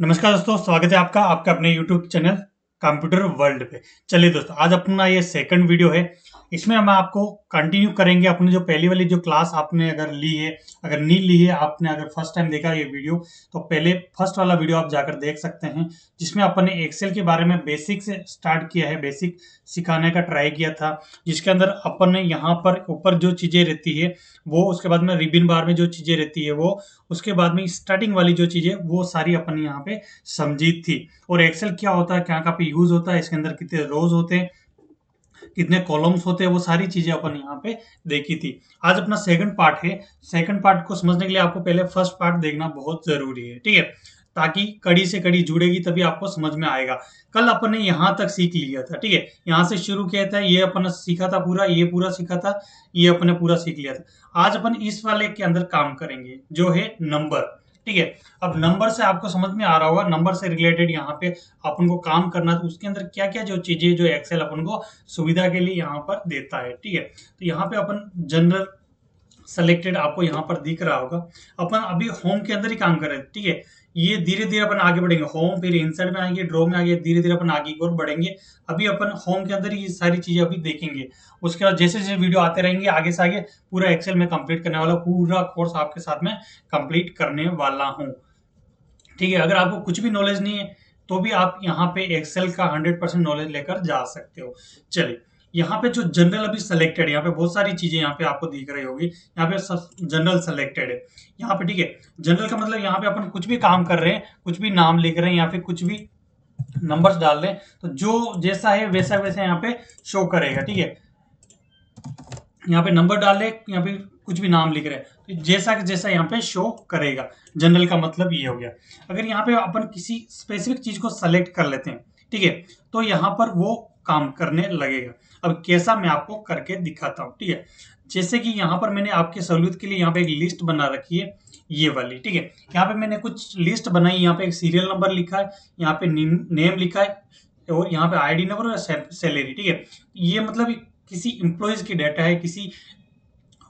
नमस्कार दोस्तों, स्वागत है आपका अपने YouTube चैनल कंप्यूटर वर्ल्ड पे। चलिए दोस्तों, आज अपना ये सेकंड वीडियो है। इसमें हम आपको कंटिन्यू करेंगे अपनी जो पहली वाली जो क्लास आपने अगर ली है, अगर नहीं ली है, आपने अगर फर्स्ट टाइम देखा ये वीडियो, तो पहले फर्स्ट वाला वीडियो आप जाकर देख सकते हैं, जिसमें अपन ने एक्सेल के बारे में बेसिक से स्टार्ट किया है, बेसिक सिखाने का ट्राई किया था, जिसके अंदर अपन ने यहाँ पर ऊपर जो चीज़ें रहती है वो, उसके बाद में रिबिन बार में जो चीज़ें रहती है वो, उसके बाद में स्टार्टिंग वाली जो चीज़ें वो सारी अपन यहाँ पे समझी थी। और एक्सेल क्या होता है, क्या पे यूज होता है, इसके अंदर कितने रोज होते हैं, कितने कॉलम्स होते हैं, वो सारी चीजें अपन यहाँ पे देखी थी। आज अपना सेकंड पार्ट है। सेकंड पार्ट को समझने के लिए आपको पहले फर्स्ट पार्ट देखना बहुत जरूरी है, ठीक है, ताकि कड़ी से कड़ी जुड़ेगी, तभी आपको समझ में आएगा। कल अपन ने यहाँ तक सीख लिया था, ठीक है, यहाँ से शुरू किया था, ये अपन ने सीखा था पूरा, ये पूरा सीखा था, ये अपन ने पूरा सीख लिया था। आज अपन इस वाले के अंदर काम करेंगे जो है नंबर, ठीक है। अब नंबर से आपको समझ में आ रहा होगा, नंबर से रिलेटेड यहाँ पे अपन को काम करना, तो उसके अंदर क्या क्या जो चीजें जो एक्सेल अपन को सुविधा के लिए यहाँ पर देता है, ठीक है। तो यहाँ पे अपन जनरल सेलेक्टेड आपको यहाँ पर दिख रहा होगा। अपन अभी होम के अंदर ही काम कर रहे हैं, ठीक है। ये धीरे धीरे अपन आगे बढ़ेंगे, होम फिर इंसर्ट में आएंगे, ड्रॉ में आगे, धीरे धीरे अपन आगे की ओर बढ़ेंगे। अभी अपन होम के अंदर ही ये सारी चीजें अभी देखेंगे। उसके बाद जैसे जैसे वीडियो आते रहेंगे, आगे से आगे पूरा एक्सेल में कंप्लीट करने वाला, पूरा कोर्स आपके साथ में कंप्लीट करने वाला हूँ, ठीक है। अगर आपको कुछ भी नॉलेज नहीं है, तो भी आप यहाँ पे एक्सेल का 100% नॉलेज लेकर जा सकते हो। चलिए, यहाँ पे जो जनरल अभी सेलेक्टेड है, यहाँ पे बहुत सारी चीजें यहाँ पे आपको दिख रही होगी, यहाँ पे सब जनरल सेलेक्टेड है यहाँ पे, ठीक है। जनरल का मतलब यहाँ पे अपन कुछ भी काम कर रहे हैं, कुछ भी नाम लिख रहे हैं, यहाँ पे कुछ भी नंबर्स डाल रहे हैं, तो जो जैसा है वैसा वैसा यहाँ पे शो करेगा, ठीक है। यहाँ पे नंबर डाल रहे, यहाँ पे कुछ भी नाम लिख रहे हैं, तो जैसा जैसा यहाँ पे शो करेगा। जनरल का मतलब ये हो गया। अगर यहाँ पे अपन किसी स्पेसिफिक चीज को सेलेक्ट कर लेते हैं, ठीक है, तो यहाँ पर वो काम करने लगेगा। अब कैसा, मैं आपको करके दिखाता हूँ, ठीक है। जैसे कि यहाँ पर मैंने आपके सहूलियत के लिए यहाँ पे एक लिस्ट बना रखी है, ये वाली, ठीक है। यहाँ पे मैंने कुछ लिस्ट बनाई, यहाँ पे एक सीरियल नंबर लिखा है, यहाँ पे नेम लिखा है, और यहाँ पे आईडी नंबर और सैलरी, ठीक है। ये मतलब किसी इंप्लॉयज की डाटा है, किसी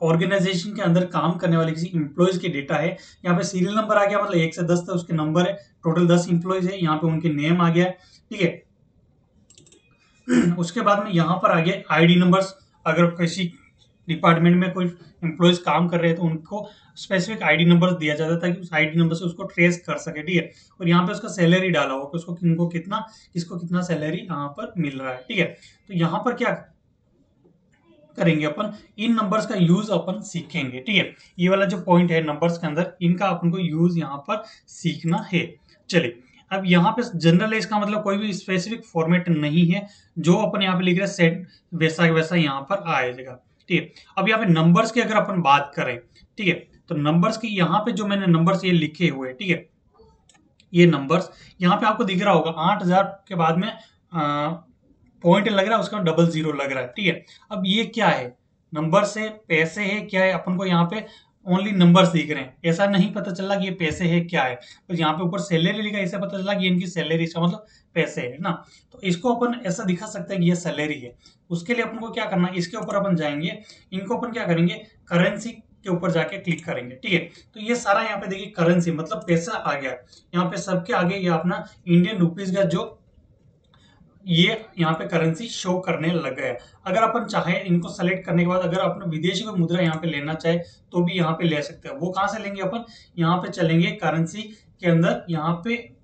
ऑर्गेनाइजेशन के अंदर काम करने वाले किसी इंप्लॉयज की डेटा है। यहाँ पे सीरियल नंबर आ गया, मतलब 1 से 10 तक उसके नंबर है, टोटल 10 इंप्लॉयज है, यहाँ पे उनके नेम आ गया है, ठीक है। उसके बाद में यहाँ पर आ गया आईडी नंबर्स। अगर किसी डिपार्टमेंट में कोई एम्प्लॉयज काम कर रहे हैं, तो उनको स्पेसिफिक आईडी नंबर दिया जाता है, ताकि उस आईडी नंबर से उसको ट्रेस कर सके, ठीक है। और यहाँ पे उसका सैलरी डाला हुआ, उसको किसको कितना सैलरी यहाँ पर मिल रहा है, ठीक है। तो यहाँ पर क्या करेंगे, अपन इन नंबर्स का यूज अपन सीखेंगे, ठीक है। ये वाला जो पॉइंट है नंबर्स के अंदर, इनका अपन को यूज यहाँ पर सीखना है। चलिए, अब यहाँ पे जनरल है, इसका मतलब कोई भी स्पेसिफिक फॉर्मेट नहीं है, जो अपन यहाँ पे लिख रहे हैं सेट, वैसा वैसा यहाँ पर आएगा, ठीक है। अब यहाँ पे नंबर्स की अगर अपन बात करें, ठीक है, तो नंबर्स की यहाँ पे जो मैंने नंबर्स ये लिखे हुए, ठीक है, ये नंबर्स यहाँ पे आपको दिख रहा होगा, 8,000 के बाद में पॉइंट लग रहा है, उसका डबल जीरो लग रहा है, ठीक है। अब ये क्या है, नंबर से पैसे है क्या है, अपन को यहाँ पे ओनली नंबर्स दिख रहे हैं, ऐसा नहीं पता चला कि ये पैसे है क्या है। तो यहाँ पे ऊपर सैलरी लिखा है, ऐसा पता चला कि इनकी सैलरी, इसका मतलब पैसे है ना। तो इसको अपन ऐसा दिखा सकते हैं कि ये सैलरी है। उसके लिए अपन को क्या करना है, इसके ऊपर अपन जाएंगे, इनको अपन क्या करेंगे, करेंसी के ऊपर जाके क्लिक करेंगे, ठीक है। तो ये सारा यहाँ पे देखिए करेंसी मतलब पैसा आ गया। यहाँ पे सबके आगे ये अपना इंडियन रुपीज का जो ये यहाँ पे करेंसी शो करने लग गया है। अगर अपन चाहे इनको सेलेक्ट करने के बाद, अगर अपन विदेशी कोई मुद्रा यहाँ पे लेना चाहे, तो भी यहाँ पे ले सकते हैं। वो कहाँ से लेंगे, अपन यहाँ पे चलेंगे करेंसी के अंदर, यहाँ पे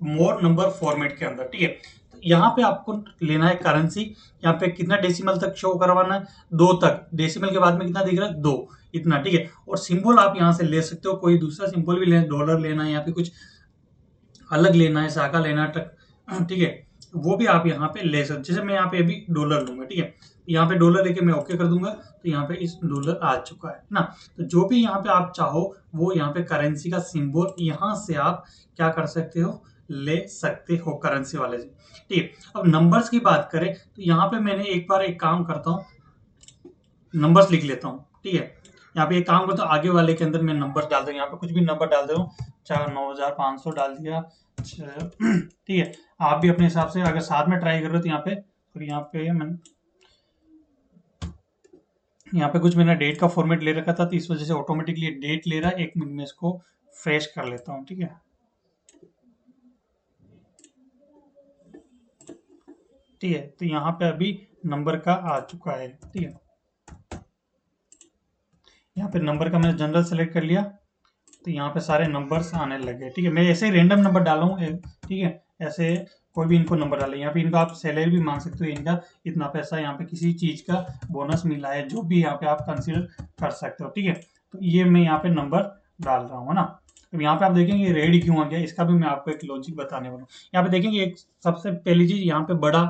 मोर नंबर फॉर्मेट के अंदर, ठीक है। तो यहाँ पे आपको लेना है करेंसी। यहाँ पे कितना डेसिमल तक शो करवाना है, 2 तक। डेसिमल के बाद में कितना दिख रहा है, 2, इतना, ठीक है। और सिंबल आप यहाँ से ले सकते हो, कोई दूसरा सिंबल भी लेना, डॉलर लेना है, यहाँ पे कुछ अलग लेना है, शाखा लेना है, ठीक है, वो भी आप यहाँ पे ले सकते। जैसे मैं यहाँ पे अभी डॉलर लूंगा, ठीक है, यहाँ पे डॉलर लेके मैं ओके कर दूंगा, तो यहाँ पे इस डॉलर आ चुका है ना। तो जो भी यहाँ पे आप चाहो, वो यहाँ पे करेंसी का सिंबल यहाँ से आप क्या कर सकते हो, ले सकते हो करेंसी वाले से, ठीक है। अब नंबर्स की बात करें, तो यहाँ पे मैंने एक बार एक काम करता हूँ, नंबर्स लिख लेता हूँ, ठीक है। यहाँ पे एक काम करता हूँ, आगे वाले के अंदर मैं नंबर्स डाल दूँ, यहाँ पे कुछ भी नंबर डाल दे रहा हूँ, 9,500 डाल दिया, ठीक है। आप भी अपने हिसाब से अगर साथ में ट्राई कर रहे हो, तो यहाँ पे, और यहाँ पे कुछ मैंने डेट का फॉर्मेट ले रखा था, तो इस वजह से ऑटोमेटिकली डेट ले रहा है। 1 मिनट में इसको फ्रेश कर लेता हूँ, ठीक है। ठीक है। तो यहाँ पे अभी नंबर का आ चुका है। ठीक है, यहाँ पे नंबर का मैंने जनरल सेलेक्ट कर लिया, तो यहाँ पे सारे नंबर्स आने लगे। ठीक है, मैं ऐसे ही रैंडम नंबर डाला हूँ। ठीक है, ऐसे कोई भी इनको नंबर डाले। यहाँ पे इनको आप सैलरी भी मांग सकते हो, इनका इतना पैसा यहाँ पे किसी चीज का बोनस मिला है, जो भी यहाँ पे आप कंसीडर कर सकते हो। ठीक है, तो ये मैं यहाँ पे नंबर डाल रहा हूँ, है ना। तो यहाँ पे आप देखेंगे रेड क्यों आ गया, इसका भी मैं आपको एक लॉजिक बताने वाला हूँ। यहाँ पे देखेंगे एक सबसे पहली चीज, यहाँ पे बड़ा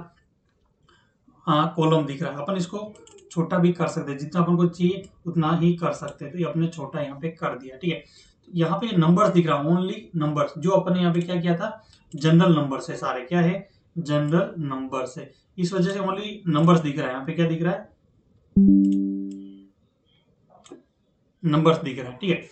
कॉलम दिख रहा है। अपन इसको छोटा भी कर सकते हैं, जितना अपन को चाहिए उतना ही कर सकते हैं। तो ये अपने छोटा यहाँ पे कर दिया। ठीक है, यहाँ पे नंबर्स दिख रहा है, ओनली नंबर्स। जो अपन ने यहाँ पे क्या किया था, जनरल नंबर्स है सारे, क्या है, जनरल नंबर्स है। इस वजह से ओनली नंबर्स दिख रहा है। यहाँ पे क्या दिख रहा है, नंबर्स दिख रहा है। ठीक है,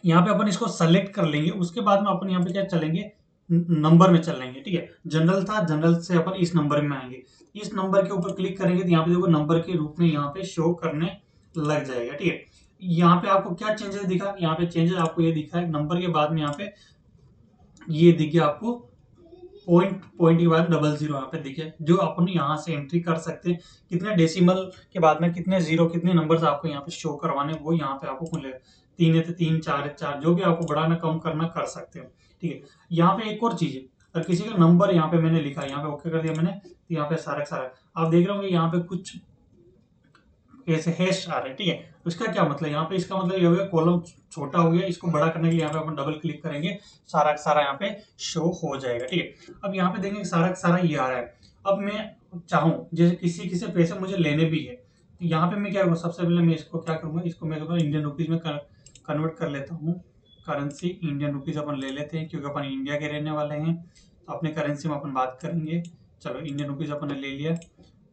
यहाँ पे अपन इसको सेलेक्ट कर लेंगे, उसके बाद में अपन यहाँ पे क्या चलेंगे, नंबर में चलेंगे। ठीक है, जनरल था, जनरल से अपन इस नंबर में आएंगे। इस नंबर के ऊपर क्लिक करेंगे तो यहाँ पे देखो नंबर के रूप में यहाँ पे शो करने लग जाएगा। ठीक है, यहाँ पे आपको क्या चेंजेस दिखा, यहाँ पे चेंजेस आपको ये दिखा है, नंबर के बाद में यहाँ पे ये दिख गया आपको पॉइंट, पॉइंट के बाद 00 यहाँ पे दिखे, जो अपन यहाँ से एंट्री कर सकते हैं। कितने डेसिमल के बाद में कितने जीरो, कितने नंबर्स आपको यहाँ पे शो करवाने, वो यहाँ पे आपको मिलेगा। 3 है तो 3, 4 है 4, जो भी आपको बढ़ाना कम करना कर सकते हो। ठीक है, यहाँ पे एक और चीज है, अगर किसी का नंबर यहाँ पे मैंने लिखा, यहाँ पे ओके कर दिया मैंने, तो यहाँ पे सारा सारा आप देख रहे होंगे यहाँ पे कुछ ऐसे हैश आ रहे हैं। ठीक है, तो इसका क्या मतलब, यहाँ पे इसका मतलब ये हो गया कॉलम छोटा हो गया। इसको बड़ा करने के लिए यहाँ पे अपन डबल क्लिक करेंगे, सारा सारा यहाँ पे शो हो जाएगा। ठीक है, अब यहाँ पे देखेंगे सारा सारा ये आ रहा है। अब मैं चाहूँ जैसे किसी किसी पैसे मुझे लेने भी है, तो यहाँ पे मैं क्या करूँगा, सबसे पहले मैं इसको क्या करूँगा, इसको मैं इंडियन रुपीज में कन्वर्ट कर लेता हूँ। करेंसी इंडियन रुपीज अपन ले लेते हैं, क्योंकि अपन इंडिया के रहने वाले हैं, तो अपने करेंसी में अपन बात करेंगे। चलो इंडियन रुपीज अपन ने ले लिया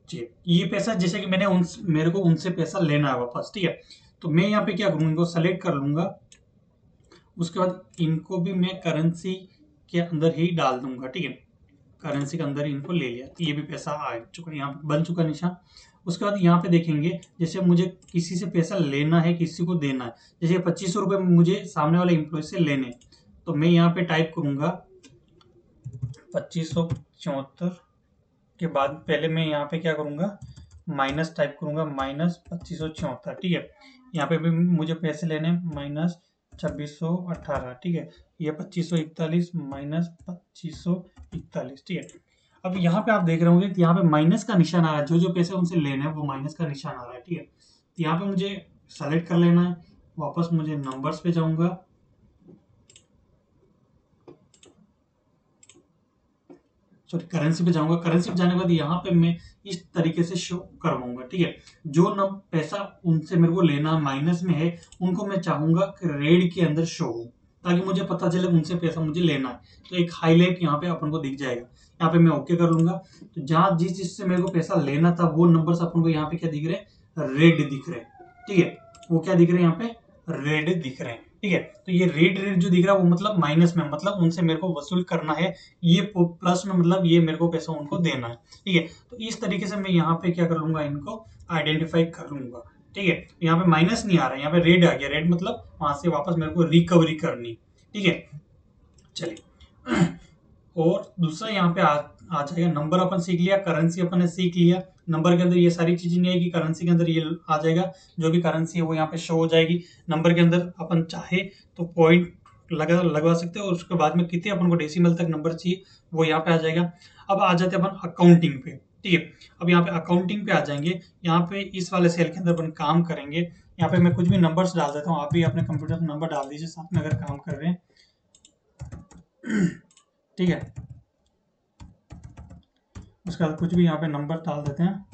जी। ये पैसा जैसे कि मैंने मेरे को उनसे पैसा लेना है वापस। ठीक है, तो मैं यहाँ पे क्या करूँगा, इनको सेलेक्ट कर लूंगा, उसके बाद इनको भी मैं करेंसी के अंदर ही डाल दूंगा। ठीक है, करेंसी के अंदर ही इनको ले लिया, तो ये भी पैसा आ चुका है, यहाँ पे बन चुका निशान। उसके बाद यहाँ पे देखेंगे, जैसे मुझे किसी से पैसा लेना है, किसी को देना है, जैसे 2500 रुपये मुझे सामने वाले एम्प्लॉय से लेने, तो मैं यहाँ पे टाइप करूंगा 2574 के बाद पहले मैं यहाँ पे क्या करूँगा, माइनस टाइप करूँगा, -2574। ठीक है, यहाँ पे भी मुझे पैसे लेने, -2618। ठीक है, ये 2541 -2541। ठीक है, अब यहाँ पे आप देख रहे होंगे कि यहाँ पे माइनस का निशान आ रहा है, जो जो पैसे उनसे लेने हैं वो माइनस का निशान आ रहा है। ठीक है, तो यहाँ पे मुझे सेलेक्ट कर लेना है, वापस मुझे नंबर्स पे जाऊंगा, सॉरी करेंसी पे जाऊंगा। करेंसी पे जाने के बाद यहाँ पे मैं इस तरीके से शो करवाऊंगा। ठीक है, जो न पैसा उनसे मेरे को लेना माइनस में है, उनको मैं चाहूंगा कि रेड के अंदर शो हो, ताकि मुझे पता चले उनसे पैसा मुझे लेना है। तो एक हाईलाइट यहाँ पे अपन को दिख जाएगा। यहाँ पे मैं ओके कर लूंगा, तो जहाँ जिस चीज से मेरे को पैसा लेना था वो नंबर अपन को यहाँ पे क्या दिख रहे हैं, रेड दिख रहे हैं। ठीक है, वो क्या दिख रहे हैं, यहाँ पे रेड दिख रहे हैं। ठीक है, तो ये रेड रेड जो दिख रहा है वो मतलब माइनस में, मतलब उनसे मेरे को वसूल करना है। ये प्लस में मतलब ये मेरे को पैसा उनको देना है। ठीक है, तो इस तरीके से मैं यहाँ पे क्या कर लूंगा, इनको आइडेंटिफाई कर लूंगा। ठीक है, यहाँ पे माइनस नहीं आ रहा है, यहाँ पे रेड आ गया। रेड मतलब वहां से वापस मेरे को रिकवरी करनी। ठीक है, चलिए और दूसरा यहाँ पे आ जाएगा, नंबर अपन सीख लिया, करेंसी अपन ने सीख लिया। नंबर के अंदर ये सारी चीजें नहीं आएगी, करेंसी के अंदर ये आ जाएगा, जो भी करेंसी है वो यहाँ पे शो हो जाएगी। नंबर के अंदर अपन चाहे तो पॉइंट लगवा सकते हो, और उसके बाद में कितने अपन को डेसिमल तक नंबर चाहिए वो यहाँ पे आ जाएगा। अब आ जाते हैं अपन अकाउंटिंग पे। ठीक है, अब यहाँ पे अकाउंटिंग पे आ जाएंगे, यहाँ पे इस वाले सेल के अंदर अपन काम करेंगे। यहाँ पे मैं कुछ भी नंबर्स डाल देता हूँ, आप भी अपने कंप्यूटर पर नंबर डाल दीजिए साथ में अगर काम कर रहे हैं। ठीक है, उसके बाद कुछ भी यहाँ पे नंबर डाल देते हैं।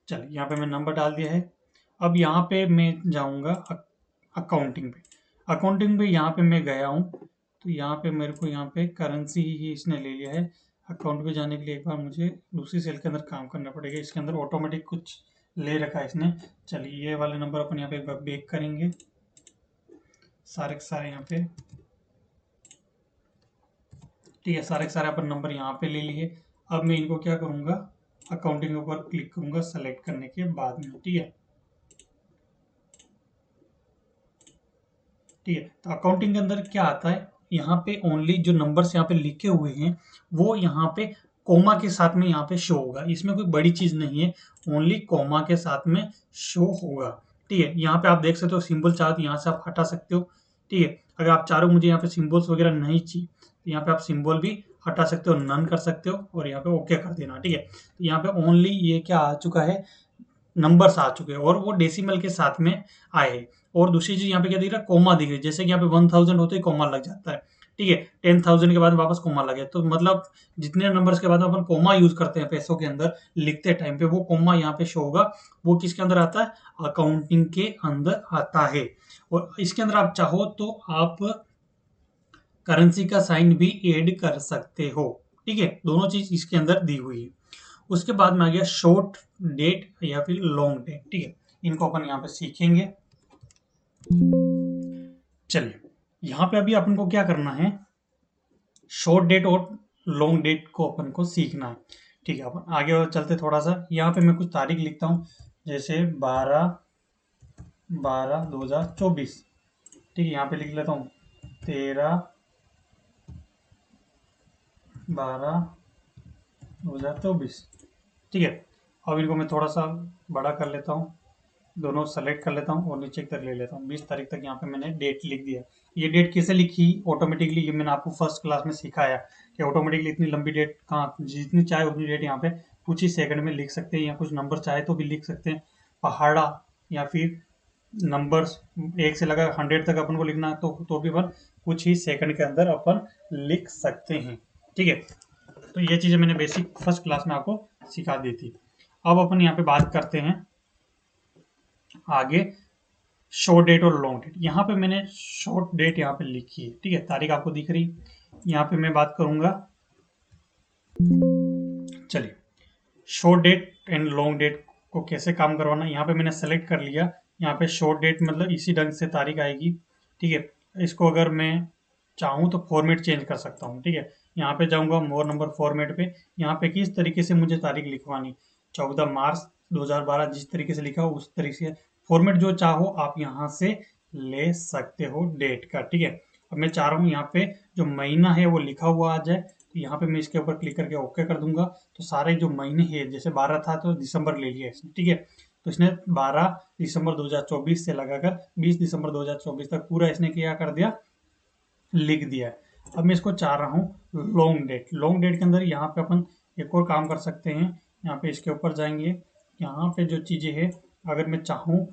चलिए यहाँ पे मैं नंबर डाल दिया है। अब यहाँ पे मैं जाऊँगा अकाउंटिंग पे। अकाउंटिंग पे यहाँ पे मैं गया हूँ, तो यहाँ पे मेरे को यहाँ पे करेंसी ही इसने ले लिया है। अकाउंट पे जाने के लिए एक बार मुझे दूसरी सेल के अंदर काम करना पड़ेगा, इसके अंदर ऑटोमेटिक कुछ ले रखा है इसने। चलिए ये वाले नंबर अपन यहाँ पे एक बार बेक करेंगे, सारे के सारे यहाँ पे। ठीक है, सारे के सारे अपन नंबर यहाँ पे ले लिए। अब मैं इनको क्या करूँगा, अकाउंटिंग के ऊपर क्लिक करूँगा सेलेक्ट करने के बाद में। ठीक है, ठीक है, तो अकाउंटिंग के अंदर क्या आता है, यहाँ पे ओनली जो नंबर्स यहाँ पे लिखे हुए हैं वो यहाँ पे कोमा के साथ में यहाँ पे शो होगा, इसमें कोई बड़ी चीज नहीं है, ओनली कोमा के साथ में शो होगा। ठीक है, यहाँ पे आप देख सकते हो सिंबल चाहो तो यहाँ से आप हटा सकते हो। ठीक है, अगर आप चाहो मुझे यहाँ पे सिंबल्स वगैरह नहीं चाहिए तो यहाँ पे आप सिंबल भी हटा सकते हो, नन कर सकते हो और यहाँ पे ओके कर देना। ठीक है, तो यहाँ पे ओनली ये क्या आ चुका है, नंबर्स आ चुके हैं और वो डेसिमल के साथ में आए हैं। और दूसरी चीज यहाँ पे क्या दिख रहा है, कोमा दिख रही है, जैसे कि यहाँ पे 1000 होते ही कोमा लग जाता है। ठीक है, 10,000 के बाद वापस कोमा लगे, तो मतलब जितने नंबर्स के बाद अपन कोमा यूज करते हैं पैसों के अंदर लिखते टाइम पे, वो कोमा यहाँ पे शो होगा। वो किसके अंदर आता है, अकाउंटिंग के अंदर आता है। और इसके अंदर आप चाहो तो आप करेंसी का साइन भी ऐड कर सकते हो। ठीक है, दोनों चीज इसके अंदर दी हुई है। उसके बाद में आ गया शॉर्ट डेट या फिर लॉन्ग डेट। ठीक है, इनको अपन यहाँ पे सीखेंगे। चलिए, यहाँ पे अभी अपन को क्या करना है, शॉर्ट डेट और लॉन्ग डेट को अपन को सीखना है। ठीक है, अपन आगे और चलते थोड़ा सा। यहाँ पे मैं कुछ तारीख लिखता हूँ, जैसे 12/12/2024। ठीक है, यहाँ पे लिख लेता हूँ 13/12/2024। ठीक है, अब इनको मैं थोड़ा सा बड़ा कर लेता हूँ, दोनों सेलेक्ट कर लेता हूँ और नीचे की तरफ ले लेता हूँ। 20 तारीख तक यहाँ पे मैंने डेट लिख दिया। ये डेट कैसे लिखी ऑटोमेटिकली, ये मैंने आपको फर्स्ट क्लास में सिखाया कि ऑटोमेटिकली इतनी लंबी डेट कहाँ, जितनी चाहे उतनी डेट यहाँ पे कुछ ही सेकंड में लिख सकते हैं, या कुछ नंबर चाहे तो भी लिख सकते हैं। पहाड़ा या फिर नंबर्स 1 से लगा 100 तक अपन को लिखना है तो भी अपन कुछ ही सेकंड के अंदर अपन लिख सकते हैं। ठीक है, तो ये चीज़ें मैंने बेसिक फर्स्ट क्लास में आपको सिखा दी थी। अब अपन यहाँ पे बात करते हैं आगे शॉर्ट डेट और लॉन्ग डेट। यहाँ पे मैंने शॉर्ट डेट यहाँ पे लिखी है। ठीक है, तारीख आपको दिख रही, यहाँ पे मैं बात करूंगा। चलिए, short date and long date को कैसे काम करवाना, यहाँ पे मैंने सेलेक्ट कर लिया। यहाँ पे शॉर्ट डेट मतलब इसी ढंग से तारीख आएगी। ठीक है, इसको अगर मैं चाहूँ तो फॉर्मेट चेंज कर सकता हूँ। ठीक है, यहाँ पे जाऊँगा मोर नंबर फॉर्मेट पे, यहाँ पे किस तरीके से मुझे तारीख लिखवानी, 14 मार्च 2012 जिस तरीके से लिखा हो उस तरीके से फॉर्मेट जो चाहो आप यहाँ से ले सकते हो डेट का। ठीक है, अब मैं चाह रहा हूँ यहाँ पे जो महीना है वो लिखा हुआ आ जाए, तो यहाँ पे मैं इसके ऊपर क्लिक करके ओके कर दूंगा। तो सारे जो महीने हैं, जैसे 12 था तो दिसंबर ले लिया इसने। ठीक है, तो इसने 12 दिसंबर 2024 से लगाकर 20 दिसंबर 2024 तक पूरा इसने क्या कर दिया, लिख दिया है। अब मैं इसको चाह रहा हूँ लॉन्ग डेट। लॉन्ग डेट के अंदर यहाँ पे अपन एक और काम कर सकते हैं, यहाँ पे इसके ऊपर जाएंगे, यहाँ पे जो चीज़ें हैं अगर मैं चाहूँ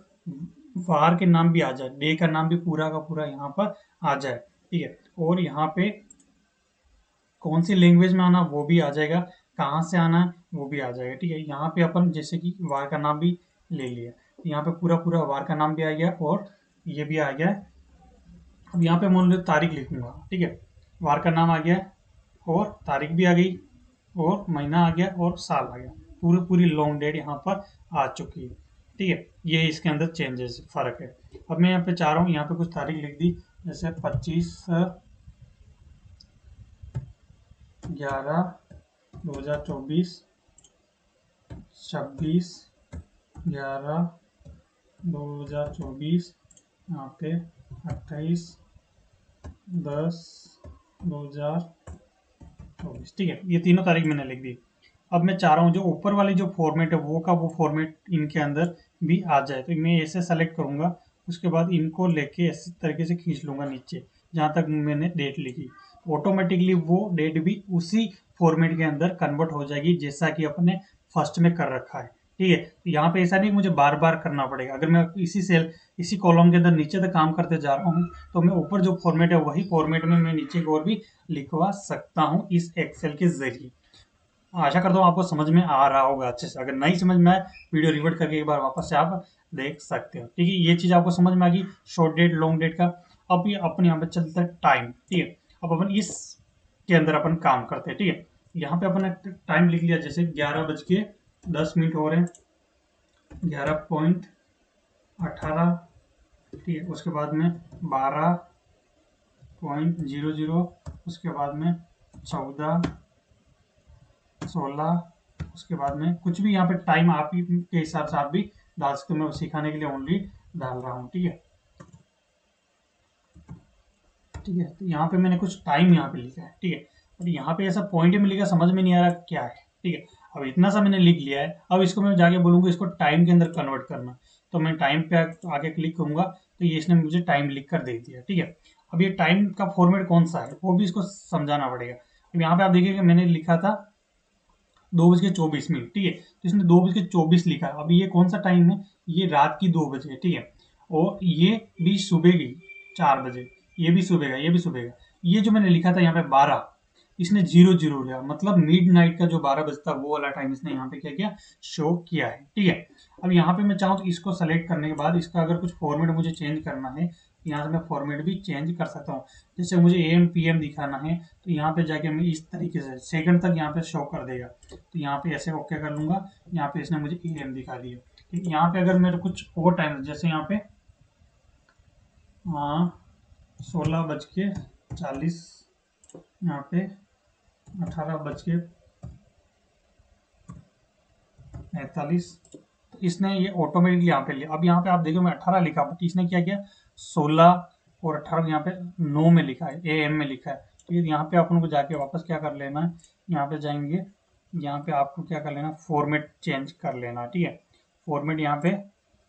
वार के नाम भी आ जाए, डे का नाम भी पूरा का पूरा यहाँ पर आ जाए। ठीक है, और यहाँ पे कौन सी लैंग्वेज में आना वो भी आ जाएगा, कहाँ से आना है वो भी आ जाएगा। ठीक है, यहाँ पे अपन जैसे कि वार का नाम भी ले लिया, यहाँ पे पूरा पूरा वार का नाम भी आ गया और ये भी आ गया है। अब यहाँ पे मान लो तारीख लिखूंगा। ठीक है, वार का नाम आ गया और तारीख भी आ गई और महीना आ गया और साल आ गया, पूरी पूरी लॉन्ग डेट यहाँ पर आ चुकी है। ठीक है, ये इसके अंदर चेंजेस फर्क है। अब मैं यहाँ पे चाह रहा हूँ यहाँ पे कुछ तारीख लिख दी, जैसे 25/11/2024, 26/11/2024, यहाँ पे 28/10/2024। ठीक है, ये तीनों तारीख मैंने लिख दी। अब मैं चाह रहा हूँ जो ऊपर वाली जो फॉर्मेट है वो फॉर्मेट इनके अंदर भी आ जाए, तो मैं ऐसे सेलेक्ट करूंगा, उसके बाद इनको लेके इस तरीके से खींच लूंगा नीचे जहाँ तक मैंने डेट लिखी। ऑटोमेटिकली वो डेट भी उसी फॉर्मेट के अंदर कन्वर्ट हो जाएगी जैसा कि अपने फर्स्ट में कर रखा है। ठीक है, तो यहाँ पे ऐसा नहीं मुझे बार बार करना पड़ेगा। अगर मैं इसी सेल इसी कॉलम के अंदर नीचे तक काम करते जा रहा हूँ तो मैं ऊपर जो फॉर्मेट है वही फॉर्मेट में मैं नीचे की ओर भी लिखवा सकता हूँ इस एक्सेल के जरिए। आशा करता हूँ आपको समझ में आ रहा होगा अच्छे से। अगर नहीं समझ में आए वीडियो रिवर्ट करके एक बार वापस से आप देख सकते हो। ठीक है, ये चीज़ आपको समझ में आ गई शॉर्ट डेट लॉन्ग डेट का। अब ये अपन यहाँ पे चलता है टाइम। ठीक है, अब अपन इस के अंदर अपन काम करते हैं। ठीक है, यहाँ पे अपन टाइम लिख लिया, जैसे 11:10 हो रहे हैं, 11:18। ठीक है, उसके बाद में 12:00, उसके बाद में 14, 16, उसके बाद में कुछ भी यहाँ पे टाइम आप ही के हिसाब से आप भी डाल सकते हो, मैं सिखाने के लिए ओनली डाल रहा हूँ। ठीक है, ठीक है, तो यहाँ पे मैंने कुछ टाइम यहाँ पे लिखा है। ठीक है, और यहाँ पे ऐसा पॉइंट में लिखा, समझ में नहीं आ रहा क्या है। ठीक है, अब इतना सा मैंने लिख लिया है। अब इसको मैं जाके बोलूँगा इसको टाइम के अंदर कन्वर्ट करना, तो मैं टाइम पे आगे क्लिक करूंगा तो ये इसने मुझे टाइम लिख कर दे दिया। ठीक है, अब ये टाइम का फॉर्मेट कौन सा है वो भी इसको समझाना पड़ेगा। अब यहाँ पे आप देखिए कि मैंने लिखा था 2:24। ठीक है, तो इसने 2:24 लिखा। अब ये कौन सा टाइम है, ये रात की 2 बजे। ठीक है, और ये भी सुबह की 4 बजे, ये भी सुबह का, ये भी सुबह का। ये जो मैंने लिखा था यहाँ पे 12, इसने 00 लिया, मतलब मिड नाइट का जो 12 बजता वो वाला टाइम इसने यहाँ पे क्या किया, शो किया है। ठीक है, अब यहाँ पे मैं चाहूँ तो इसको सेलेक्ट करने के बाद इसका अगर कुछ फॉर्मेट मुझे चेंज करना है, यहाँ से मैं फॉर्मेट भी चेंज कर सकता हूँ। जैसे मुझे AM PM दिखाना है तो यहाँ पे जाके मैं इस तरीके से सेकंड तक यहाँ पे शो कर देगा, तो यहाँ पे ऐसे ओके कर लूंगा। यहाँ पे इसने मुझे AM दिखा दिया। ठीक है, यहाँ पे अगर मेरे कुछ और टाइम, जैसे यहाँ पे 16:40, यहाँ पे 18:45, इसने ये ऑटोमेटिकली यहाँ पे लिया। अब यहाँ पे आप देखो मैं 18 लिखा, बट इसने क्या किया, 16 और 18 यहाँ पे 9 में लिखा है, AM में लिखा है। तो ये यहाँ पे अपन को जाके वापस क्या कर लेना है, यहाँ पे जाएंगे, यहाँ पे आपको क्या कर लेना, फॉर्मेट चेंज कर लेना। ठीक है, फॉर्मेट यहाँ पे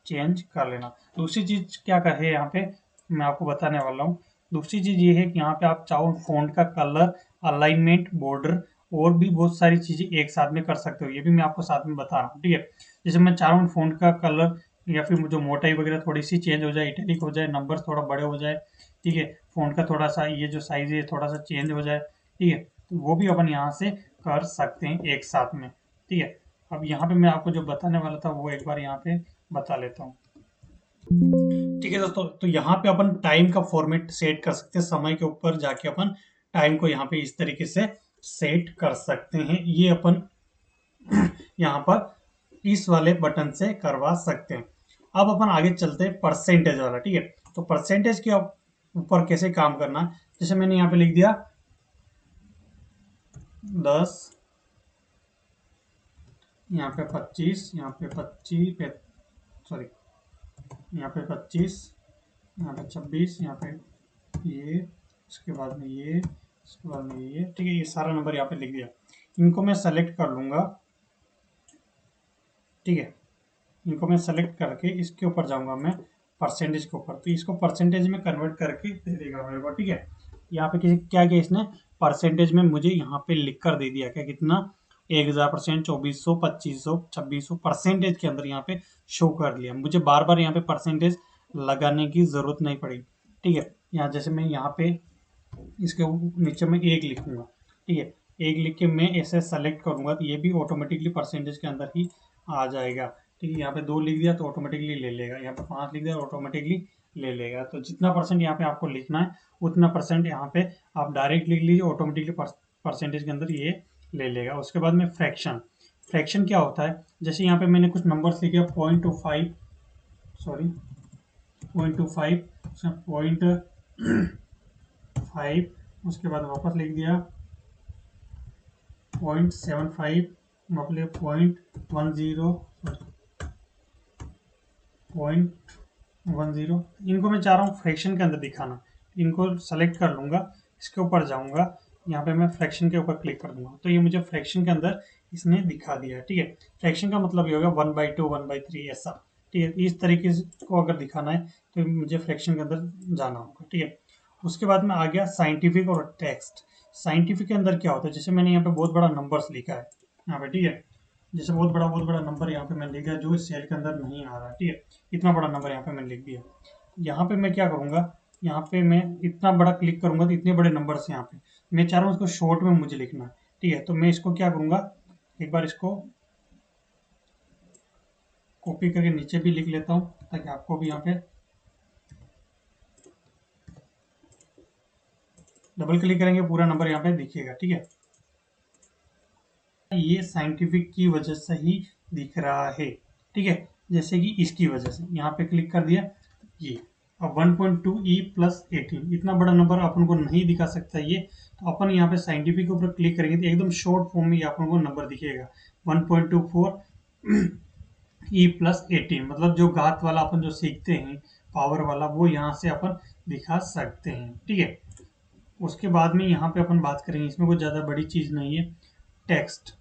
चेंज कर लेना। दूसरी चीज क्या है यहाँ पे मैं आपको बताने वाला हूँ। दूसरी चीज ये है कि यहाँ पे आप चाहो फॉन्ट का कलर, अलाइनमेंट, बॉर्डर और भी बहुत सारी चीजें एक साथ में कर सकते हो, ये भी मैं आपको साथ में बता रहा हूँ। ठीक है, जैसे मैं चाह रहा हूँ फॉन्ट का कलर या फिर जो मोटाई वगैरह थोड़ी सी चेंज हो जाए, इटैलिक हो जाए, नंबर थोड़ा बड़े हो जाए। ठीक है, फॉन्ट का थोड़ा सा ये जो साइज है थोड़ा सा चेंज हो जाए। ठीक है, तो वो भी अपन यहाँ से कर सकते हैं एक साथ में। ठीक है, अब यहाँ पे मैं आपको जो बताने वाला था वो एक बार यहाँ पे बता लेता हूँ। ठीक है दोस्तों, तो यहाँ पे अपन टाइम का फॉर्मेट सेट कर सकते हैं। समय के ऊपर जाके अपन टाइम को यहाँ पे इस तरीके से सेट कर सकते हैं। ये अपन यहाँ पर इस वाले बटन से करवा सकते हैं। अब अपन आगे चलते हैं परसेंटेज वाला। ठीक है, तो परसेंटेज के ऊपर कैसे काम करना है, जैसे मैंने यहाँ पे लिख दिया 10, यहाँ पे 25, यहाँ पे 25, सॉरी यहाँ पे 25, यहाँ पे 26, यहाँ पे ये, इसके बाद में ये, इसके बाद में ये। ठीक है, ये सारा नंबर यहाँ पे लिख दिया। इनको मैं सेलेक्ट कर लूंगा। ठीक है, इनको मैं सेलेक्ट करके इसके ऊपर जाऊंगा मैं परसेंटेज के ऊपर, तो इसको परसेंटेज में कन्वर्ट करके दे देगा मेरे को। ठीक है, यहाँ पे किसी क्या किया इसने, परसेंटेज में मुझे यहाँ पे लिख कर दे दिया क्या, कितना 1000%, 2400, 2500, 2600 परसेंटेज के अंदर यहाँ पे शो कर लिया। मुझे बार बार यहाँ पे परसेंटेज लगाने की जरूरत नहीं पड़ी। ठीक है, यहाँ जैसे मैं यहाँ पे इसके नीचे में 1 लिखूंगा। ठीक है, 1 लिख के मैं ऐसे सेलेक्ट करूंगा तो ये भी ऑटोमेटिकली परसेंटेज के अंदर ही आ जाएगा। ठीक है, यहाँ पे 2 लिख दिया तो ऑटोमेटिकली ले लेगा, यहाँ पे 5 लिख दिया तो ऑटोमेटिकली ले लेगा। तो जितना परसेंट यहाँ पे आपको लिखना है उतना परसेंट यहाँ पे आप डायरेक्ट लिख लीजिए, ऑटोमेटिकली परसेंटेज के अंदर ये ले लेगा। उसके बाद में फ्रैक्शन, फ्रैक्शन क्या होता है, जैसे यहाँ पे मैंने कुछ नंबर्स लिखे 0.25, सॉरी 0.25, 0.5, उसके बाद वापस लिख दिया 0.75, मतलब 0.10, इनको मैं चाह रहा हूँ फ्रैक्शन के अंदर दिखाना। इनको सेलेक्ट कर लूंगा, इसके ऊपर जाऊंगा, यहाँ पे मैं फ्रैक्शन के ऊपर क्लिक कर दूंगा, तो ये मुझे फ्रैक्शन के अंदर इसने दिखा दिया। ठीक है, फ्रैक्शन का मतलब ये होगा 1/2, 1/3 ऐसा। ठीक है, इस तरीके को अगर दिखाना है तो मुझे फ्रैक्शन के अंदर जाना होगा। ठीक है, उसके बाद में आ गया साइंटिफिक और टेक्स्ट। साइंटिफिक के अंदर क्या होता है, जैसे मैंने यहाँ पे बहुत बड़ा नंबर्स लिखा है यहाँ पे। ठीक है, जैसे बहुत बड़ा नंबर यहाँ पे मैंने लिखा जो इस सेल के अंदर नहीं आ रहा। ठीक है, इतना बड़ा नंबर यहाँ पे मैंने लिख दिया। यहाँ पे मैं क्या करूँगा, यहाँ पे मैं इतना बड़ा क्लिक करूंगा तो इतने बड़े नंबर से यहाँ पे मैं चाह रहा हूँ इसको शॉर्ट में मुझे लिखना है। ठीक है, तो मैं इसको क्या करूँगा, एक बार इसको कॉपी करके नीचे भी लिख लेता हूँ ताकि आपको भी यहाँ पे डबल क्लिक करेंगे पूरा नंबर यहाँ पे दिखेगा। ठीक है, ये साइंटिफिक की वजह से ही दिख रहा है। ठीक है, जैसे कि इसकी वजह से यहाँ पे क्लिक कर दिया ये, अब 1.2e + 18 इतना बड़ा नंबर अपन को नहीं दिखा सकता ये, तो अपन यहाँ पे साइंटिफिक के ऊपर क्लिक करेंगे तो एकदम शॉर्ट फॉर्म में अपन को नंबर दिखेगा 1.24 e + 18, मतलब जो घात वाला अपन जो सीखते हैं पावर वाला वो यहाँ से अपन दिखा सकते हैं। ठीक है, उसके बाद में यहाँ पे अपन बात करेंगे, इसमें कोई ज़्यादा बड़ी चीज़ नहीं है, टेक्स्ट।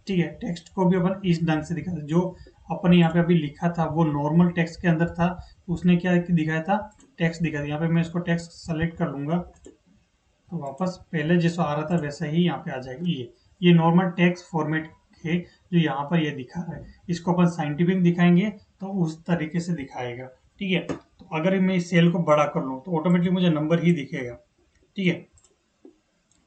ठीक है, टेक्स्ट को भी अपन इस ढंग से दिखा, जो अपन यहाँ पे अभी लिखा था वो नॉर्मल टेक्स्ट के अंदर था, तो उसने क्या दिखाया था, टेक्स्ट दिखा दिया। यहाँ पे मैं इसको टेक्स्ट सेलेक्ट कर लूंगा तो वापस पहले जैसा आ रहा था वैसा ही यहाँ पे आ जाएगा। ये नॉर्मल टेक्स्ट फॉर्मेट है जो यहाँ पर ये दिखा रहा है। इसको अपन साइंटिफिक दिखाएंगे तो उस तरीके से दिखाएगा। ठीक है, तो अगर मैं इस सेल को बड़ा कर लूँ तो ऑटोमेटिकली मुझे नंबर ही दिखेगा। ठीक है,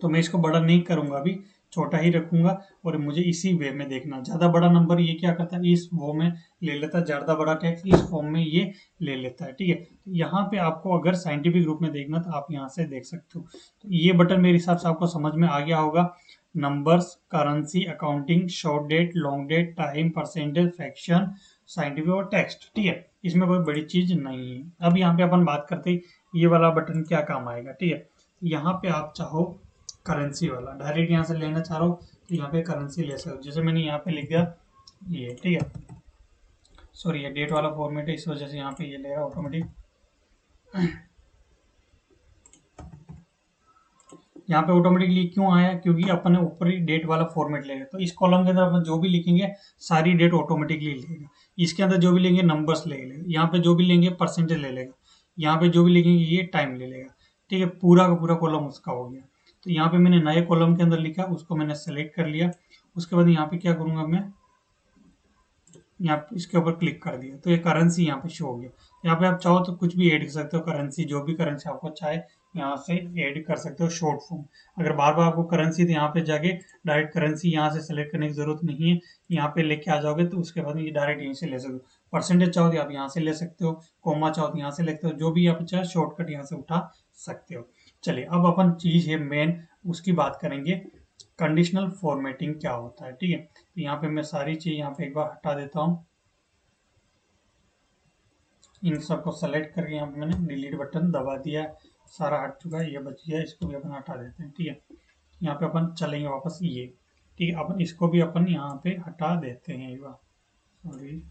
तो मैं इसको बड़ा नहीं करूंगा, अभी छोटा ही रखूंगा और मुझे इसी वे में देखना। ज़्यादा बड़ा नंबर ये क्या करता है, इस वो में ले लेता है, ज़्यादा बड़ा टेक्स्ट इस फॉर्म में ये ले लेता है। ठीक है, तो यहाँ पे आपको अगर साइंटिफिक रूप में देखना तो आप यहाँ से देख सकते हो। तो ये बटन मेरे हिसाब से आपको समझ में आ गया होगा। Numbers, currency, accounting, short date, long date, time, percentage, fraction, scientific और टेक्स्ट। ठीक है, इसमें कोई बड़ी चीज़ नहीं है। अब यहाँ पे अपन बात करते हैं ये वाला बटन क्या काम आएगा। ठीक है, यहाँ पे आप चाहो करेंसी वाला डायरेक्ट यहाँ से लेना चाह रहा हो तो यहाँ पे करेंसी ले सकते हो। जैसे मैंने यहाँ पे लिख दिया ये, ठीक है, सॉरी ये डेट वाला फॉर्मेट है इस वजह से यहाँ पे ये लेगा ऑटोमेटिक। यहाँ पे ऑटोमेटिकली क्यों आया, क्योंकि अपन ने ऊपर ही डेट वाला फॉर्मेट लेगा, तो इस कॉलम के अंदर अपन जो भी लिखेंगे सारी डेट ऑटोमेटिकली लेगा। इसके अंदर जो भी लेंगे नंबर्स ले लेगा, यहाँ पे जो भी लेंगे परसेंटेज ले लेगा, यहाँ पे जो भी लिखेंगे ये टाइम ले लेगा। ठीक है, पूरा का पूरा कॉलम उसका हो गया। तो यहाँ पे मैंने नए कॉलम के अंदर लिखा, उसको मैंने सेलेक्ट कर लिया। उसके बाद यहाँ पे क्या करूँगा मैं, यहाँ इसके ऊपर क्लिक कर दिया तो ये करेंसी यहाँ पे शो हो गया। यहाँ पे आप चाहो तो कुछ भी ऐड कर सकते हो, करेंसी जो भी करेंसी आपको चाहे यहाँ से ऐड कर सकते हो शॉर्ट फॉर्म। अगर बार बार आपको करेंसी तो यहाँ पे जाके डायरेक्ट करेंसी यहाँ से सेलेक्ट करने की जरूरत नहीं है, यहाँ पे लेके आ जाओगे तो उसके बाद ये डायरेक्ट यहीं से ले सकते हो। परसेंटेज चाहो तो आप यहाँ से ले सकते हो, कोमा चाहो तो यहाँ से लेते हो, जो भी आप चाहे शॉर्टकट यहाँ से उठा सकते हो। चलिए अब अपन चीज है मेन उसकी बात करेंगे, कंडीशनल फॉर्मेटिंग क्या होता है। ठीक है, तो यहाँ पे मैं सारी चीज यहाँ पे एक बार हटा देता हूँ। इन सबको सेलेक्ट करके यहाँ पे मैंने डिलीट बटन दबा दिया, सारा हट चुका है, ये बच गया, इसको भी अपन हटा देते हैं। ठीक है, यहाँ पे अपन चलेंगे वापस ये। ठीक है, अपन इसको भी अपन यहाँ पे हटा देते हैं एक बार, सॉरी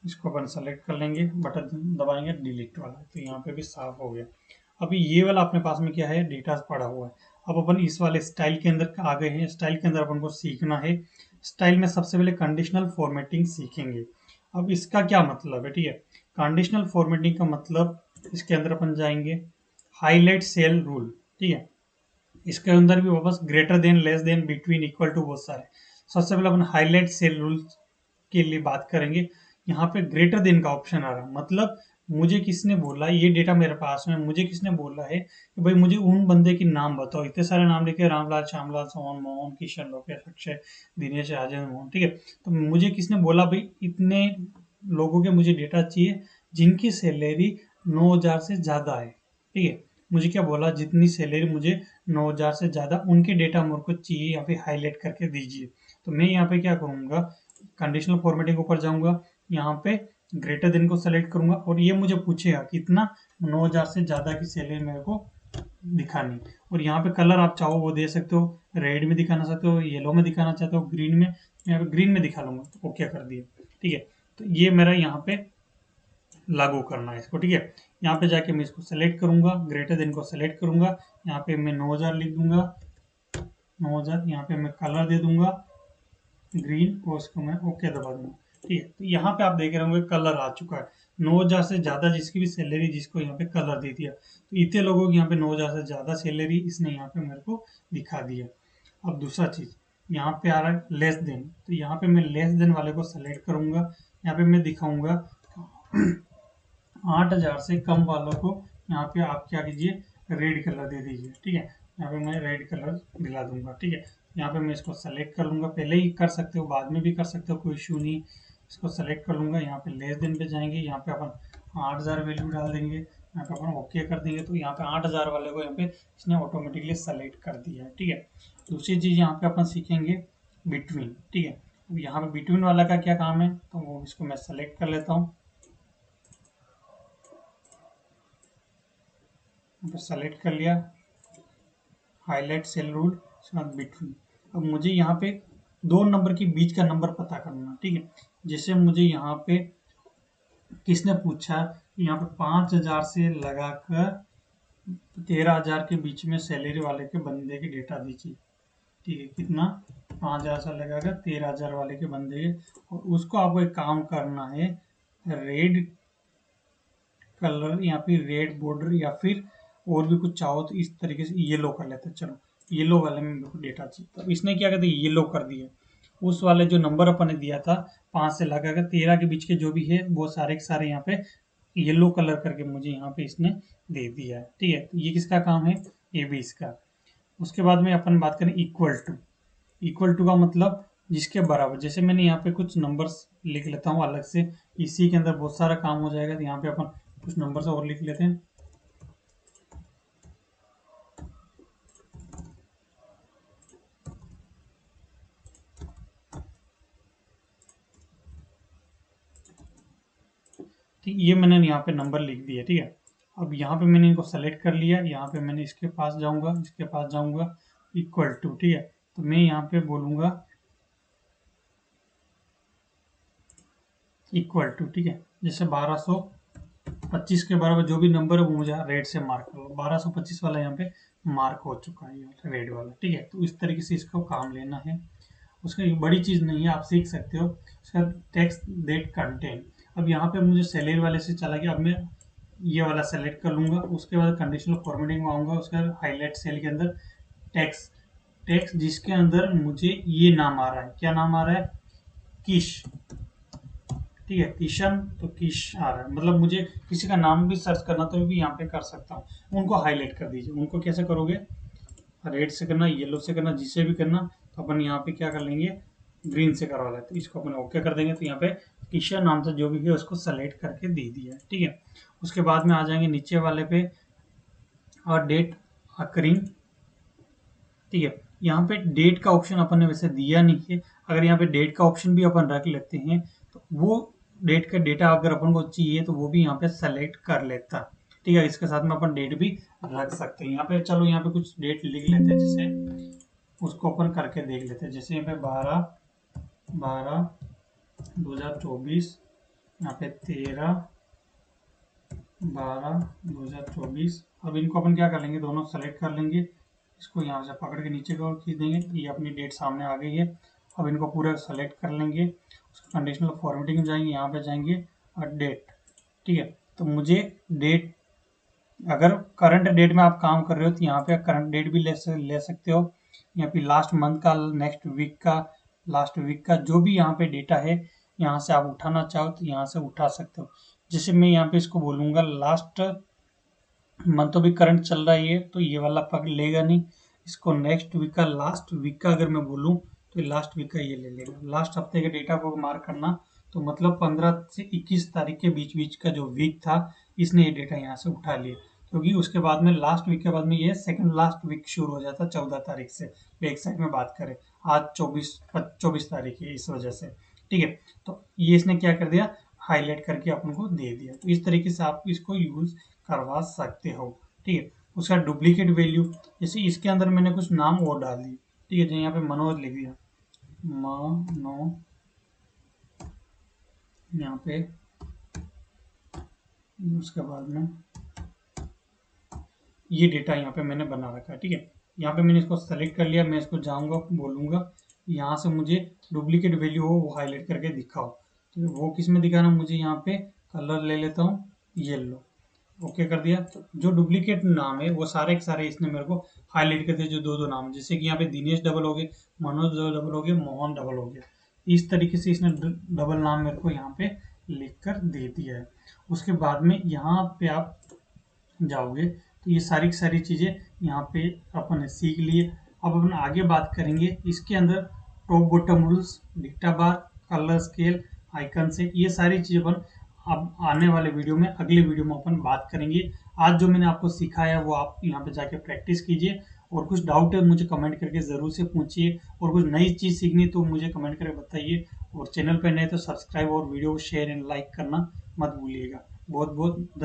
इसको अपन सेलेक्ट कर लेंगे, बटन दबाएंगे डिलीट वाला, तो यहाँ पे भी साफ हो गया। अभी ये वाला अपने पास में क्या है, डेटा पड़ा हुआ है। अब अपन इस वाले स्टाइल के अंदर आ गए हैं। स्टाइल के अंदर अपन को सीखना है, स्टाइल में सबसे पहले कंडीशनल फॉर्मेटिंग सीखेंगे। अब इसका क्या मतलब है, ठीक है, कंडीशनल फॉर्मेटिंग का मतलब इसके अंदर अपन जाएंगे हाईलाइट सेल रूल। ठीक है, इसके अंदर भी वापस greater than, less than, between, equal to, बहुत सारे। सबसे पहले अपन हाईलाइट सेल रूल के लिए बात करेंगे। यहाँ पे ग्रेटर देन का ऑप्शन आ रहा है, मतलब मुझे किसने बोला, ये डेटा मेरे पास में, मुझे किसने बोला है कि भाई मुझे उन बंदे के नाम बताओ। इतने सारे नाम लिखे, रामलाल, श्यामलाल, सोहन, मोहन, किशन, लोकेश, अक्षय, दिनेश, राजेंद्र, मोहन। ठीक है, तो मुझे किसने बोला भाई इतने लोगों के मुझे डेटा चाहिए जिनकी सैलरी 9,000 से ज़्यादा है। ठीक है, मुझे क्या बोला, जितनी सैलरी मुझे 9,000 से ज़्यादा उनके डेटा मेरे को चाहिए, यहाँ पे हाईलाइट करके दीजिए। तो मैं यहाँ पे क्या करूँगा, कंडीशनल फॉर्मेटिंग के ऊपर जाऊँगा, यहाँ पे ग्रेटर देन को सेलेक्ट करूँगा और ये मुझे पूछेगा कितना, 9,000 से ज़्यादा की सैलरी मेरे को दिखानी। और यहाँ पे कलर आप चाहो वो दे सकते हो, रेड में दिखाना चाहते हो, येलो में दिखाना चाहते हो, ग्रीन में, यहाँ पे ग्रीन में दिखा लूँगा, तो ओके कर दिए। ठीक है, तो ये मेरा यहाँ पे लागू करना है इसको। ठीक है, यहाँ पे जाके मैं इसको सेलेक्ट करूंगा, ग्रेटर देन को सेलेक्ट करूंगा, यहाँ पे मैं 9,000 लिख दूंगा, 9,000, यहाँ पे मैं कलर दे दूंगा ग्रीन और उसको मैं ओके दबा दूंगा। ठीक है, तो यहाँ पे आप देख रहे होंगे कलर आ चुका है। 9,000 से ज़्यादा जिसकी भी सैलरी, जिसको यहाँ पे कलर दे दिया, तो इतने लोगों की यहाँ पे 9,000 से ज़्यादा सैलरी इसने यहाँ पे मेरे को दिखा दिया। अब दूसरा चीज़ यहाँ पे आ रहा है लेस देन, तो यहाँ पे मैं लेस देन वाले को सेलेक्ट करूंगा, यहाँ पे मैं दिखाऊंगा 8,000 से कम वालों को यहाँ पे आप क्या कीजिए, रेड कलर दे दीजिए। ठीक है, यहाँ पे मैं रेड कलर दिला दूंगा। ठीक है, यहाँ पे मैं इसको सेलेक्ट कर लूँगा, पहले ही कर सकते हो बाद में भी कर सकते हो, कोई इशू नहीं। इसको सेलेक्ट कर लूँगा, यहाँ पे लेस देन पे जाएंगे, यहाँ पे अपन 8,000 वैल्यू डाल देंगे, यहाँ पे अपन ओके कर देंगे, तो यहाँ पे 8,000 वाले को यहाँ पे इसने ऑटोमेटिकली सेलेक्ट कर दिया है। ठीक है, दूसरी चीज़ यहाँ पे अपन सीखेंगे बिटवीन। ठीक है, अब यहाँ पे बिटवीन वाला का क्या काम है, तो वो इसको मैं सेलेक्ट कर लेता हूँ, सेलेक्ट कर लिया, हाईलाइट सेल रूल, उसके बाद बिटवीन। अब मुझे यहाँ पे दो नंबर के बीच का नंबर पता करना, ठीक है। जैसे मुझे यहाँ पे किसने पूछा, यहाँ पे 5,000 से लगाकर 13,000 के बीच में सैलरी वाले के बंदे की डेटा दीजिए, ठीक है। कितना, 5,000 से लगाकर 13,000 वाले के बंदे के, और उसको आपको एक काम करना है, रेड कलर यहाँ पे रेड बॉर्डर, या फिर और भी कुछ चाहो तो इस तरीके से येलो कर लेते हैं। चलो येलो वाले में मेरे को डेटा चाहिए, तो इसने क्या करते येलो कर दिया। उस वाले जो नंबर अपन ने दिया था 5 से लगाकर 13 के बीच के जो भी है वो सारे के सारे यहाँ पे येलो कलर करके मुझे यहाँ पे इसने दे दिया है, ठीक है। तो ये किसका काम है, ये भी इसका। उसके बाद में अपन बात करें इक्वल टू। इक्वल टू का मतलब जिसके बराबर। जैसे मैंने यहाँ पे कुछ नंबर्स लिख लेता हूँ अलग से, इसी के अंदर बहुत सारा काम हो जाएगा। तो यहाँ पे अपन कुछ नंबर्स और लिख लेते हैं। ठीक, ये मैंने यहाँ पे नंबर लिख दिया, ठीक है। अब यहाँ पे मैंने इनको सेलेक्ट कर लिया, यहाँ पे मैंने इसके पास जाऊंगा, इसके पास जाऊंगा, इक्वल टू, ठीक है। तो मैं यहाँ पे बोलूंगा इक्वल टू, ठीक है। जैसे 1225 के बराबर जो भी नंबर है वो मुझे रेड से मार्क कर लो। 1225 वाला यहाँ पे मार्क हो चुका है रेड वाला, ठीक है। तो इस तरीके से इसको काम लेना है। उसका एक बड़ी चीज़ नहीं है, आप सीख सकते हो। उसका टेक्स्ट डेट कंटेंट। अब यहाँ पे मुझे सैलरी वाले से चला गया, अब मैं ये वाला सेलेक्ट कर लूंगा। उसके बाद कंडीशनल फॉर्मेटिंग में आऊँगा, उसके बाद हाईलाइट सेल के अंदर टेक्स्ट, टेक्स्ट जिसके अंदर मुझे ये नाम आ रहा है, क्या नाम आ रहा है, किश, ठीक है। किशन, तो किश आ रहा है, मतलब मुझे किसी का नाम भी सर्च करना तो भी यहाँ पे कर सकता हूँ। उनको हाईलाइट कर दीजिए। उनको कैसे करोगे, रेड से करना, येलो से करना, जिससे भी करना। तो अपन यहाँ पे क्या कर लेंगे, ग्रीन से करवा लेते, तो इसको अपन ओके कर देंगे। तो यहाँ पे किशन नाम से जो भी है उसको सेलेक्ट करके दे दिया है, ठीक है। उसके बाद में आ जाएंगे नीचे वाले पे, और डेट अकरिंग, ठीक है। यहाँ पे डेट का ऑप्शन अपन ने वैसे दिया नहीं है। अगर यहाँ पे डेट का ऑप्शन भी अपन रख लेते हैं तो वो डेट का डेटा अगर अपन को चाहिए तो वो भी यहाँ पे सेलेक्ट कर लेता, ठीक है। इसके साथ में अपन डेट भी रख सकते हैं यहाँ पे। चलो यहाँ पे कुछ डेट लिख लेते हैं, जैसे उसको अपन करके देख लेते हैं। जैसे यहाँ पे 12/12/2024, यहाँ पे 13/12/2024। अब इनको अपन क्या कर लेंगे, दोनों सेलेक्ट कर लेंगे। इसको यहाँ से पकड़ के नीचे को खींच देंगे, ये अपनी डेट सामने आ गई है। अब इनको पूरा सेलेक्ट कर लेंगे, उसका कंडीशनल फॉर्मेटिंग में जाएंगे, यहाँ पे जाएंगे और डेट, ठीक है। तो मुझे डेट, अगर करंट डेट में आप काम कर रहे हो तो यहाँ पे करंट डेट भी ले सकते हो। यहाँ पे लास्ट मंथ का, नेक्स्ट वीक का, लास्ट वीक का जो भी यहाँ पे डेटा है, यहाँ से आप उठाना चाहो तो यहाँ से उठा सकते हो। जैसे मैं यहाँ पे इसको बोलूँगा लास्ट मंथ, तो भी करंट चल रहा है तो ये वाला पकड़ लेगा नहीं। इसको नेक्स्ट वीक का, लास्ट वीक का अगर मैं बोलूँ तो लास्ट वीक का ये ले लेगा। लास्ट हफ्ते के डेटा को मार्क करना, तो मतलब 15 से 21 तारीख के बीच बीच का जो वीक था, इसने ये डेटा यहाँ से उठा लिया। क्योंकि उसके बाद में लास्ट वीक के बाद में ये सेकंड लास्ट वीक शुरू हो जाता 14 तारीख से, बैक साइड में बात करें। आज 24 तारीख है, इस वजह से, ठीक है। तो ये इसने क्या कर दिया, हाईलाइट करके अपन को दे दिया। तो इस तरीके से आप इसको यूज करवा सकते हो, ठीक है। उसका डुप्लीकेट वैल्यू, जैसे इसके अंदर मैंने कुछ नाम और डाल दिए, ठीक है। जैसे यहाँ पे मनोज लिख दिया, मनो, यहाँ पे उसके बाद में ये डेटा यहाँ पे मैंने बना रखा है, ठीक है। यहाँ पे मैंने इसको सेलेक्ट कर लिया। मैं इसको जाऊँगा, बोलूँगा यहाँ से मुझे डुप्लीकेट वैल्यू हो वो हाईलाइट करके दिखाओ। तो वो किस में दिखाना, मुझे यहाँ पे कलर ले लेता हूँ येलो, ओके कर दिया। तो जो डुप्लीकेट नाम है वो सारे के सारे इसने मेरे को हाईलाइट कर दिया, जो दो दो नाम, जैसे कि यहाँ पे दिनेश डबल हो गए, मनोज डबल हो गए, मोहन डबल हो गया। इस तरीके से इसने डबल नाम मेरे को यहाँ पे लिख कर दे दिया है। उसके बाद में यहाँ पे आप जाओगे तो ये सारी की सारी चीज़ें यहाँ पे अपन ने सीख लिए। अब अपन आगे बात करेंगे इसके अंदर टॉप बॉटम रूल्स, डिक्टा बार, कलर स्केल, आइकन से, ये सारी चीज़ें अपन अब आने वाले वीडियो में, अगले वीडियो में अपन बात करेंगे। आज जो मैंने आपको सिखाया वो आप यहाँ पे जाके प्रैक्टिस कीजिए, और कुछ डाउट है मुझे कमेंट करके ज़रूर से पूछिए, और कुछ नई चीज़ सीखनी तो मुझे कमेंट करके बताइए। और चैनल पर नए तो सब्सक्राइब और वीडियो को शेयर एंड लाइक करना मत भूलिएगा। बहुत बहुत